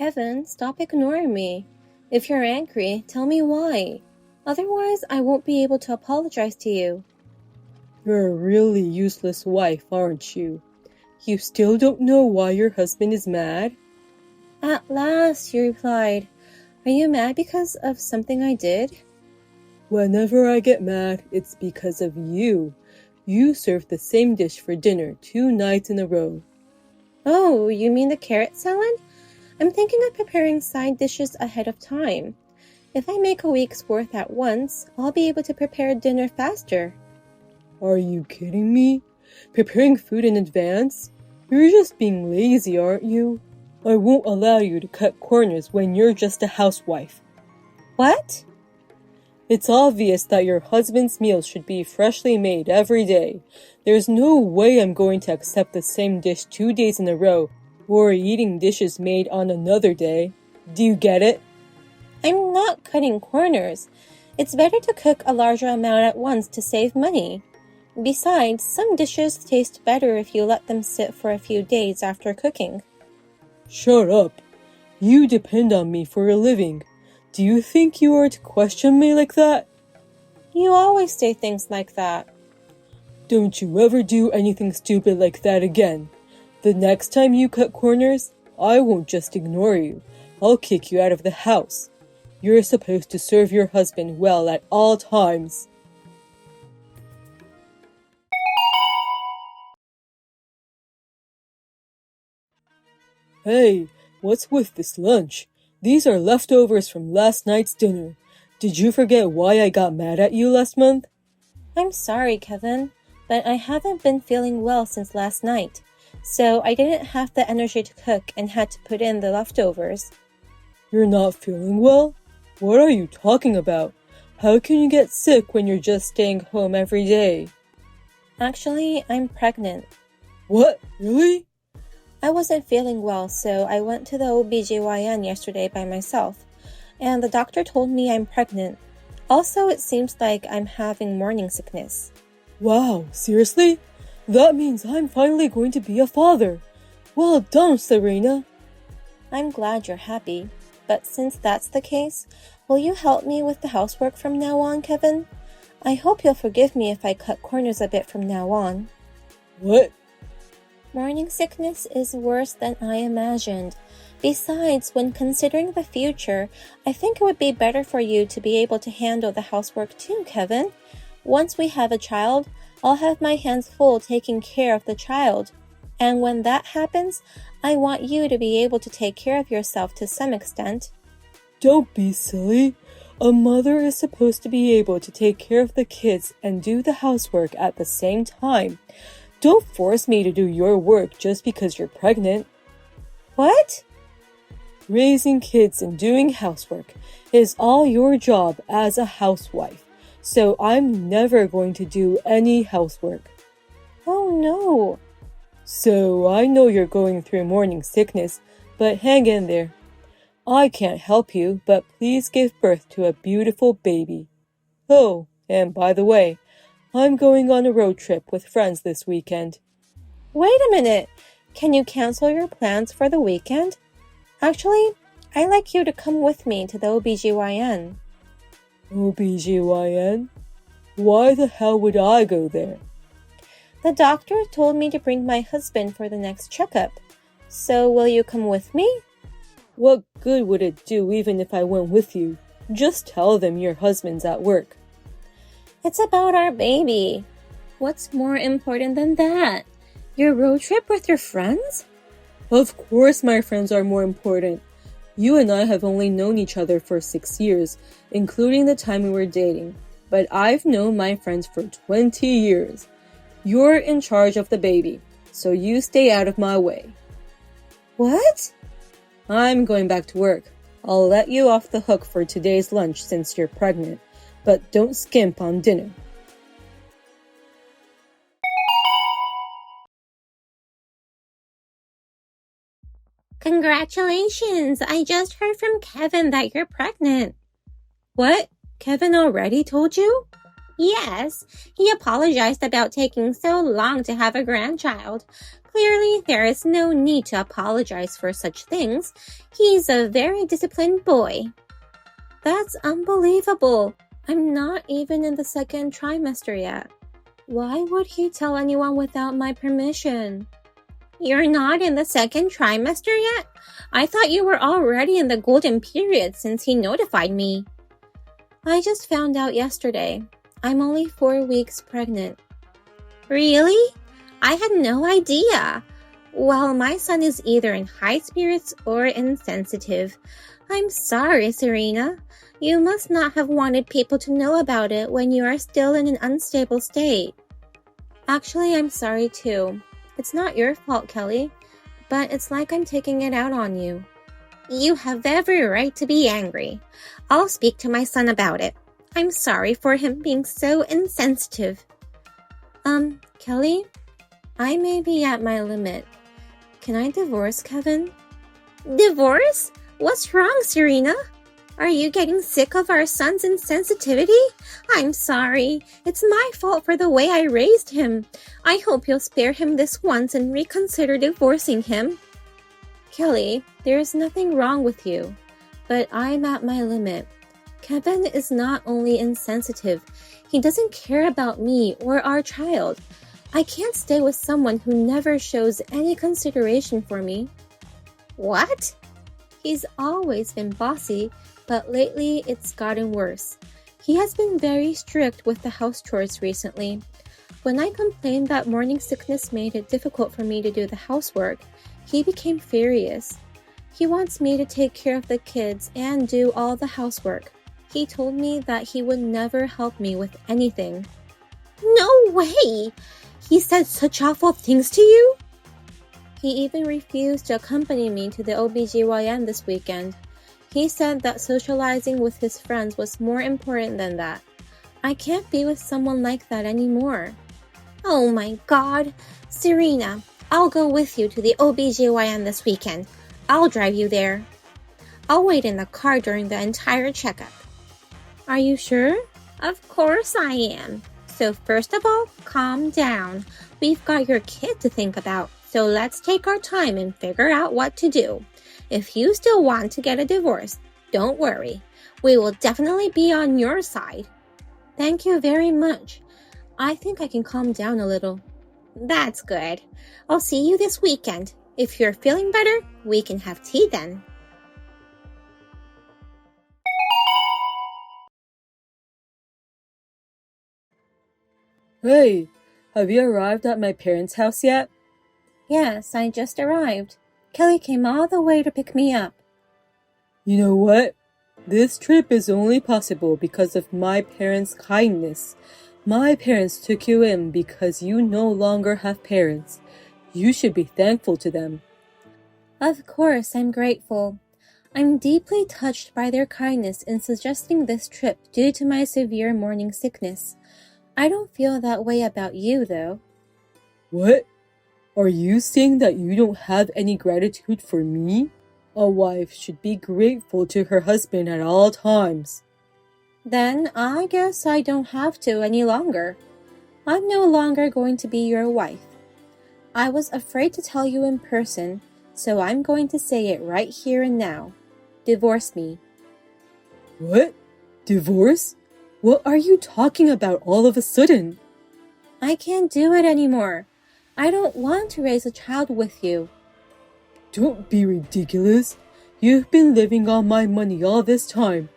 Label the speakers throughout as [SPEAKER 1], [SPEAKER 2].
[SPEAKER 1] Kevin, stop ignoring me. If you're angry, tell me why. Otherwise, I won't be able to apologize to you.
[SPEAKER 2] You're a really useless wife, aren't you? You still don't know why your husband is mad?
[SPEAKER 1] At last, you replied. Are you mad because of something I did?
[SPEAKER 2] Whenever I get mad, it's because of you. You served the same dish for dinner 2 nights in a row.
[SPEAKER 1] Oh, you mean the carrot salad? I'm thinking of preparing side dishes ahead of time. If I make a week's worth at once, I'll be able to prepare dinner faster.
[SPEAKER 2] Are you kidding me? Preparing food in advance? You're just being lazy, aren't you? I won't allow you to cut corners when you're just a housewife.
[SPEAKER 1] What?
[SPEAKER 2] It's obvious that your husband's meals should be freshly made every day. There's no way I'm going to accept the same dish 2 days in a row or eating dishes made on another day. Do you get it?
[SPEAKER 1] I'm not cutting corners. It's better to cook a larger amount at once to save money. Besides, some dishes taste better if you let them sit for a few days after cooking.
[SPEAKER 2] Shut up. You depend on me for a living. Do you think you are to question me like that?
[SPEAKER 1] You always say things like that.
[SPEAKER 2] Don't you ever do anything stupid like that again. The next time you cut corners, I won't just ignore you. I'll kick you out of the house. You're supposed to serve your husband well at all times. Hey, what's with this lunch? These are leftovers from last night's dinner. Did you forget why I got mad at you last month?
[SPEAKER 1] I'm sorry, Kevin, but I haven't been feeling well since last night, so I didn't have the energy to cook and had to put in the leftovers.
[SPEAKER 2] You're not feeling well? What are you talking about? How can you get sick when you're just staying home every day?
[SPEAKER 1] Actually, I'm pregnant.
[SPEAKER 2] What? Really?
[SPEAKER 1] I wasn't feeling well, so I went to the OBGYN yesterday by myself, and the doctor told me I'm pregnant. Also, it seems like I'm having morning sickness.
[SPEAKER 2] Wow, seriously? That means I'm finally going to be a father. Well done, Serena.
[SPEAKER 1] I'm glad you're happy, but since that's the case, will you help me with the housework from now on, Kevin? I hope you'll forgive me if I cut corners a bit from now on.
[SPEAKER 2] What?
[SPEAKER 1] Morning sickness is worse than I imagined. Besides, when considering the future, I think it would be better for you to be able to handle the housework too, Kevin. Once we have a child, I'll have my hands full taking care of the child. And when that happens, I want you to be able to take care of yourself to some extent.
[SPEAKER 2] Don't be silly. A mother is supposed to be able to take care of the kids and do the housework at the same time. Don't force me to do your work just because you're pregnant.
[SPEAKER 1] What?
[SPEAKER 2] Raising kids and doing housework is all your job as a housewife, so I'm never going to do any housework.
[SPEAKER 1] Oh no.
[SPEAKER 2] So I know you're going through morning sickness, but hang in there. I can't help you, but please give birth to a beautiful baby. Oh, and by the way, I'm going on a road trip with friends this weekend.
[SPEAKER 1] Wait a minute. Can you cancel your plans for the weekend? Actually, I'd like you to come with me to the OBGYN.
[SPEAKER 2] OBGYN? Why the hell would I go there?
[SPEAKER 1] The doctor told me to bring my husband for the next checkup. So will you come with me?
[SPEAKER 2] What good would it do even if I went with you? Just tell them your husband's at work.
[SPEAKER 1] It's about our baby. What's more important than that? Your road trip with your friends?
[SPEAKER 2] Of course my friends are more important. You and I have only known each other for 6 years, including the time we were dating. But I've known my friends for 20 years. You're in charge of the baby, so you stay out of my way.
[SPEAKER 1] What?
[SPEAKER 2] I'm going back to work. I'll let you off the hook for today's lunch since you're pregnant, but don't skimp on dinner.
[SPEAKER 1] Congratulations! I just heard from Kevin that you're pregnant. What? Kevin already told you? Yes, he apologized about taking so long to have a grandchild. Clearly, there is no need to apologize for such things. He's a very disciplined boy. That's unbelievable. I'm not even in the second trimester yet. Why would he tell anyone without my permission? You're not in the second trimester yet? I thought you were already in the golden period since he notified me. I just found out yesterday. I'm only 4 weeks pregnant. Really? I had no idea. Well, my son is either in high spirits or insensitive. I'm sorry, Serena. You must not have wanted people to know about it when you are still in an unstable state. Actually, I'm sorry too. It's not your fault, Kelly, but it's like I'm taking it out on you. You have every right to be angry. I'll speak to my son about it. I'm sorry for him being so insensitive. Kelly, I may be at my limit. Can I divorce Kevin? Divorce? What's wrong, Serena? Are you getting sick of our son's insensitivity? I'm sorry. It's my fault for the way I raised him. I hope you'll spare him this once and reconsider divorcing him. Kelly, there is nothing wrong with you, but I'm at my limit. Kevin is not only insensitive, he doesn't care about me or our child. I can't stay with someone who never shows any consideration for me. What? He's always been bossy, but lately it's gotten worse. He has been very strict with the house chores recently. When I complained that morning sickness made it difficult for me to do the housework, he became furious. He wants me to take care of the kids and do all the housework. He told me that he would never help me with anything. No way! He said such awful things to you? He even refused to accompany me to the OBGYN this weekend. He said that socializing with his friends was more important than that. I can't be with someone like that anymore. Oh my God. Serena, I'll go with you to the OBGYN this weekend. I'll drive you there. I'll wait in the car during the entire checkup. Are you sure? Of course I am. So first of all, calm down. We've got your kid to think about, so let's take our time and figure out what to do. If you still want to get a divorce, don't worry. We will definitely be on your side. Thank you very much. I think I can calm down a little. That's good. I'll see you this weekend. If you're feeling better, we can have tea then.
[SPEAKER 2] Hey, have you arrived at my parents' house yet?
[SPEAKER 1] Yes, I just arrived. Kelly came all the way to pick me up.
[SPEAKER 2] You know what? This trip is only possible because of my parents' kindness. My parents took you in because you no longer have parents. You should be thankful to them.
[SPEAKER 1] Of course, I'm grateful. I'm deeply touched by their kindness in suggesting this trip due to my severe morning sickness. I don't feel that way about you, though.
[SPEAKER 2] What? Are you saying that you don't have any gratitude for me? A wife should be grateful to her husband at all times.
[SPEAKER 1] Then I guess I don't have to any longer. I'm no longer going to be your wife. I was afraid to tell you in person, so I'm going to say it right here and now. Divorce me.
[SPEAKER 2] What? Divorce? What are you talking about all of a sudden?
[SPEAKER 1] I can't do it anymore. I don't want to raise a child with you.
[SPEAKER 2] Don't be ridiculous. You've been living on my money all this time.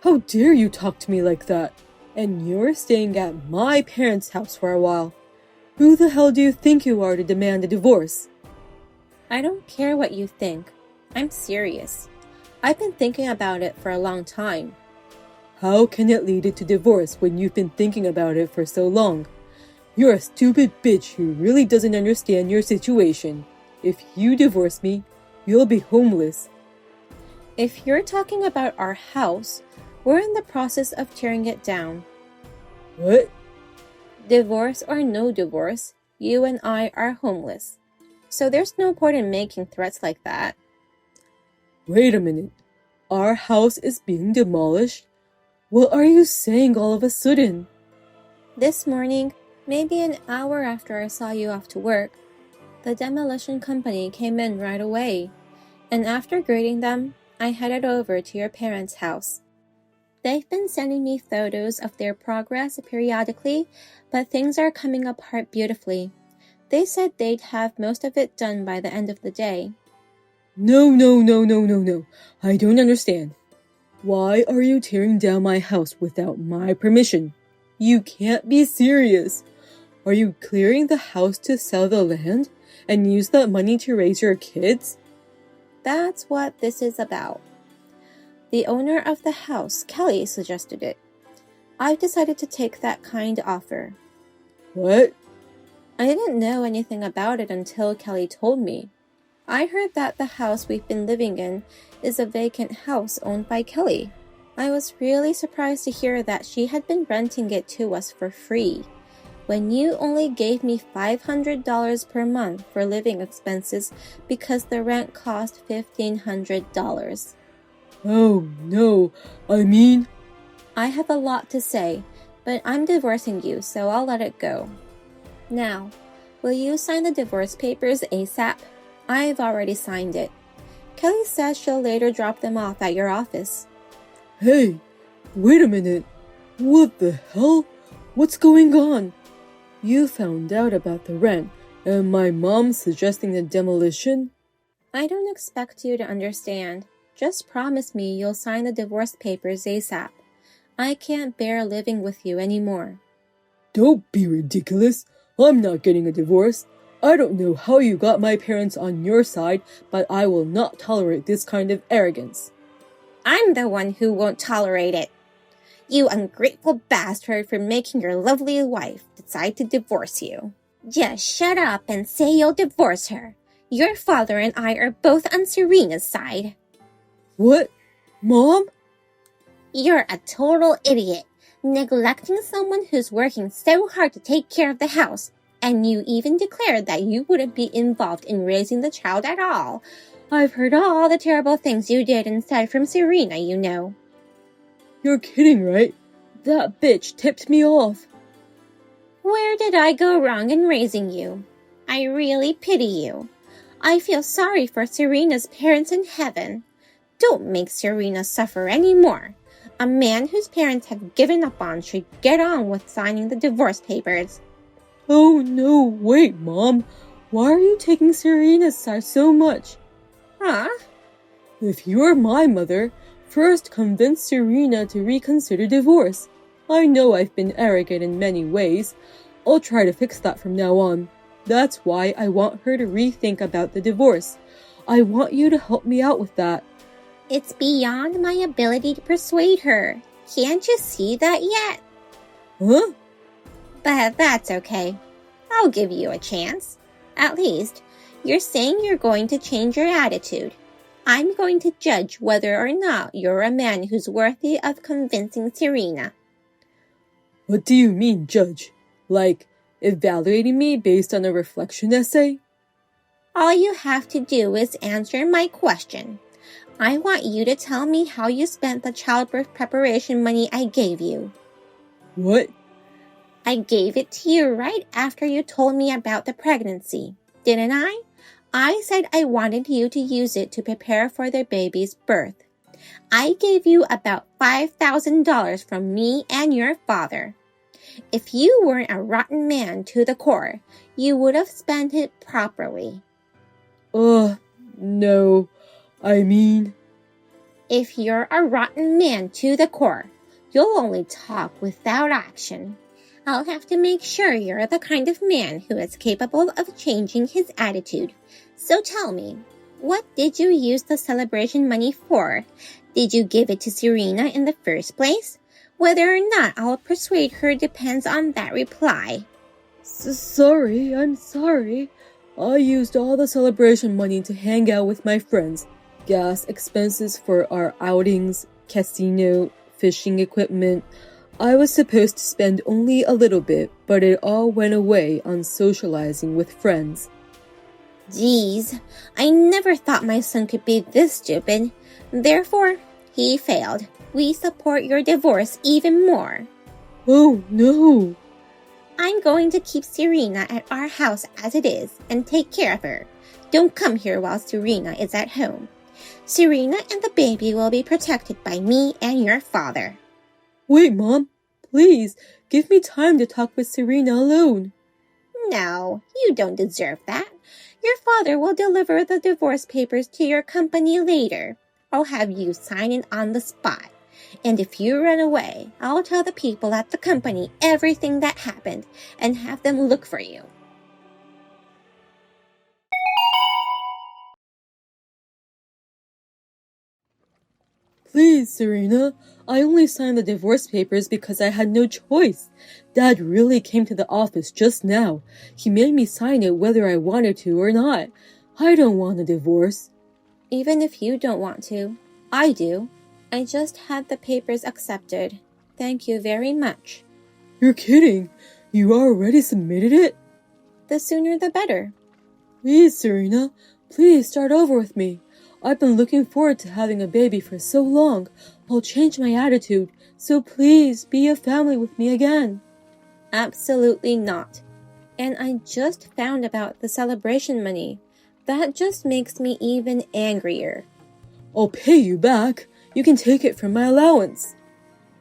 [SPEAKER 2] How dare you talk to me like that? And you're staying at my parents' house for a while. Who the hell do you think you are to demand a divorce?
[SPEAKER 1] I don't care what you think. I'm serious. I've been thinking about it for a long time.
[SPEAKER 2] How can it lead to divorce when you've been thinking about it for so long? You're a stupid bitch who really doesn't understand your situation. If you divorce me, you'll be homeless.
[SPEAKER 1] If you're talking about our house, we're in the process of tearing it down.
[SPEAKER 2] What?
[SPEAKER 1] Divorce or no divorce, you and I are homeless. So there's no point in making threats like that.
[SPEAKER 2] Wait a minute. Our house is being demolished? What are you saying all of a sudden?
[SPEAKER 1] This morning, maybe an hour after I saw you off to work, the demolition company came in right away, and after greeting them, I headed over to your parents' house. They've been sending me photos of their progress periodically, but things are coming apart beautifully. They said they'd have most of it done by the end of the day.
[SPEAKER 2] No. I don't understand. Why are you tearing down my house without my permission? You can't be serious. Are you clearing the house to sell the land and use that money to raise your kids?
[SPEAKER 1] That's what this is about. The owner of the house, Kelly, suggested it. I've decided to take that kind offer.
[SPEAKER 2] What?
[SPEAKER 1] I didn't know anything about it until Kelly told me. I heard that the house we've been living in is a vacant house owned by Kelly. I was really surprised to hear that she had been renting it to us for free, when you only gave me $500 per month for living expenses because the rent cost $1,500.
[SPEAKER 2] Oh, no.
[SPEAKER 1] I have a lot to say, but I'm divorcing you, so I'll let it go. Now, will you sign the divorce papers ASAP? I've already signed it. Kelly says she'll later drop them off at your office.
[SPEAKER 2] Hey, wait a minute. What the hell? What's going on? You found out about the rent, and my mom suggesting the demolition?
[SPEAKER 1] I don't expect you to understand. Just promise me you'll sign the divorce papers ASAP. I can't bear living with you anymore.
[SPEAKER 2] Don't be ridiculous. I'm not getting a divorce. I don't know how you got my parents on your side, but I will not tolerate this kind of arrogance.
[SPEAKER 1] I'm the one who won't tolerate it. You ungrateful bastard for making your lovely wife decide to divorce you. Just shut up and say you'll divorce her. Your father and I are both on Serena's side.
[SPEAKER 2] What? Mom?
[SPEAKER 1] You're a total idiot, neglecting someone who's working so hard to take care of the house, and you even declared that you wouldn't be involved in raising the child at all. I've heard all the terrible things you did and said from Serena, you know.
[SPEAKER 2] You're kidding, right? That bitch tipped me off.
[SPEAKER 1] Where did I go wrong in raising you? I really pity you. I feel sorry for Serena's parents in heaven. Don't make Serena suffer anymore. A man whose parents have given up on should get on with signing the divorce papers.
[SPEAKER 2] Oh no, wait, Mom. Why are you taking Serena's side so much?
[SPEAKER 1] Huh?
[SPEAKER 2] If you're my mother, first convince Serena to reconsider divorce. I know I've been arrogant in many ways. I'll try to fix that from now on. That's why I want her to rethink about the divorce. I want you to help me out with that.
[SPEAKER 1] It's beyond my ability to persuade her. Can't you see that yet?
[SPEAKER 2] Huh?
[SPEAKER 1] But that's okay. I'll give you a chance. At least, you're saying you're going to change your attitude. I'm going to judge whether or not you're a man who's worthy of convincing Serena.
[SPEAKER 2] What do you mean, judge? Like, evaluating me based on a reflection essay?
[SPEAKER 1] All you have to do is answer my question. I want you to tell me how you spent the childbirth preparation money I gave you.
[SPEAKER 2] What?
[SPEAKER 1] I gave it to you right after you told me about the pregnancy, didn't I? I said I wanted you to use it to prepare for their baby's birth. I gave you about $5,000 from me and your father. If you weren't a rotten man to the core, you would have spent it properly.
[SPEAKER 2] No.
[SPEAKER 1] If you're a rotten man to the core, you'll only talk without action. I'll have to make sure you're the kind of man who is capable of changing his attitude. So tell me, what did you use the celebration money for? Did you give it to Serena in the first place? Whether or not I'll persuade her depends on that reply.
[SPEAKER 2] I'm sorry. I used all the celebration money to hang out with my friends. Gas expenses for our outings, casino, fishing equipment. I was supposed to spend only a little bit, but it all went away on socializing with friends.
[SPEAKER 1] Geez, I never thought my son could be this stupid. Therefore, he failed. We support your divorce even more.
[SPEAKER 2] Oh, no.
[SPEAKER 1] I'm going to keep Serena at our house as it is and take care of her. Don't come here while Serena is at home. Serena and the baby will be protected by me and your father.
[SPEAKER 2] Wait, Mom. Please, give me time to talk with Serena alone.
[SPEAKER 1] No, you don't deserve that. Your father will deliver the divorce papers to your company later. I'll have you sign it on the spot. And if you run away, I'll tell the people at the company everything that happened and have them look for you.
[SPEAKER 2] Please, Serena. I only signed the divorce papers because I had no choice. Dad really came to the office just now. He made me sign it whether I wanted to or not. I don't want a divorce.
[SPEAKER 1] Even if you don't want to, I do. I just had the papers accepted. Thank you very much.
[SPEAKER 2] You're kidding. You already submitted it?
[SPEAKER 1] The sooner the better.
[SPEAKER 2] Please, Serena. Please start over with me. I've been looking forward to having a baby for so long. I'll change my attitude, so please be a family with me again.
[SPEAKER 1] Absolutely not. And I just found about the celebration money. That just makes me even angrier.
[SPEAKER 2] I'll pay you back. You can take it from my allowance.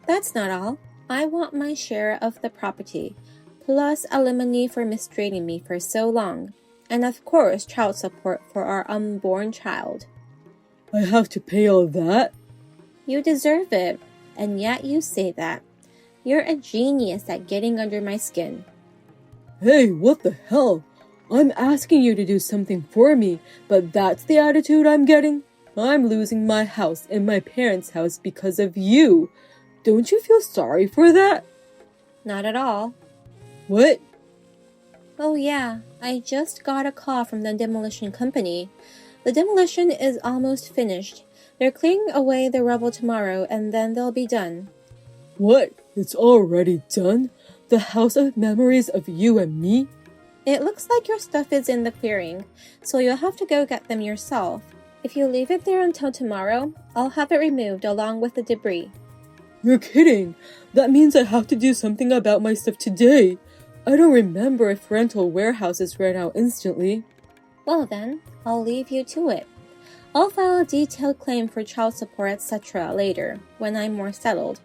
[SPEAKER 1] That's not all. I want my share of the property, plus alimony for mistreating me for so long, and of course child support for our unborn child.
[SPEAKER 2] I have to pay all that?
[SPEAKER 1] You deserve it, and yet you say that. You're a genius at getting under my skin.
[SPEAKER 2] Hey, what the hell? I'm asking you to do something for me, but that's the attitude I'm getting? I'm losing my house and my parents' house because of you. Don't you feel sorry for that?
[SPEAKER 1] Not at all.
[SPEAKER 2] What?
[SPEAKER 1] Oh yeah, I just got a call from the demolition company. The demolition is almost finished. They're clearing away the rubble tomorrow and then they'll be done.
[SPEAKER 2] What? It's already done? The house of memories of you and me?
[SPEAKER 1] It looks like your stuff is in the clearing, so you'll have to go get them yourself. If you leave it there until tomorrow, I'll have it removed along with the debris.
[SPEAKER 2] You're kidding. That means I have to do something about my stuff today. I don't remember if rental warehouses ran out instantly.
[SPEAKER 1] Well then, I'll leave you to it. I'll file a detailed claim for child support etc. later, when I'm more settled.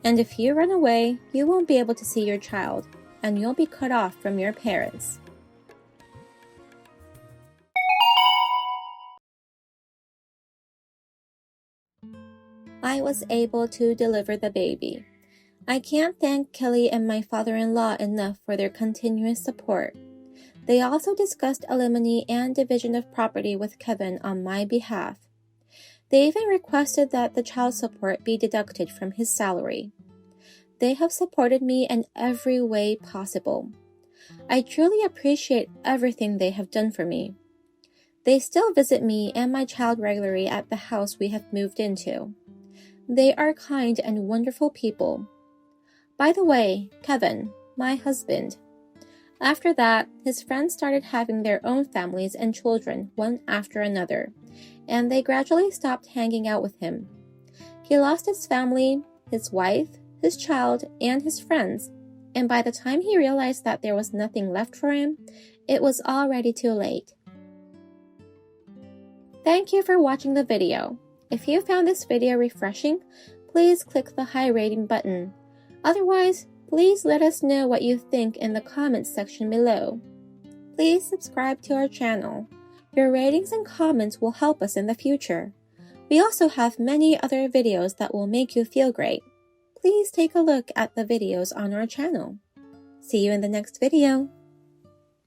[SPEAKER 1] And if you run away, you won't be able to see your child, and you'll be cut off from your parents. I was able to deliver the baby. I can't thank Kelly and my father-in-law enough for their continuous support. They also discussed alimony and division of property with Kevin on my behalf. They even requested that the child support be deducted from his salary. They have supported me in every way possible. I truly appreciate everything they have done for me. They still visit me and my child regularly at the house we have moved into. They are kind and wonderful people. By the way, Kevin, my husband. After that, his friends started having their own families and children one after another, and they gradually stopped hanging out with him. He lost his family, his wife, his child, and his friends, and by the time he realized that there was nothing left for him, it was already too late. Thank you for watching the video. If you found this video refreshing, please click the high rating button. Otherwise, please let us know what you think in the comments section below. Please subscribe to our channel. Your ratings and comments will help us in the future. We also have many other videos that will make you feel great. Please take a look at the videos on our channel. See you in the next video.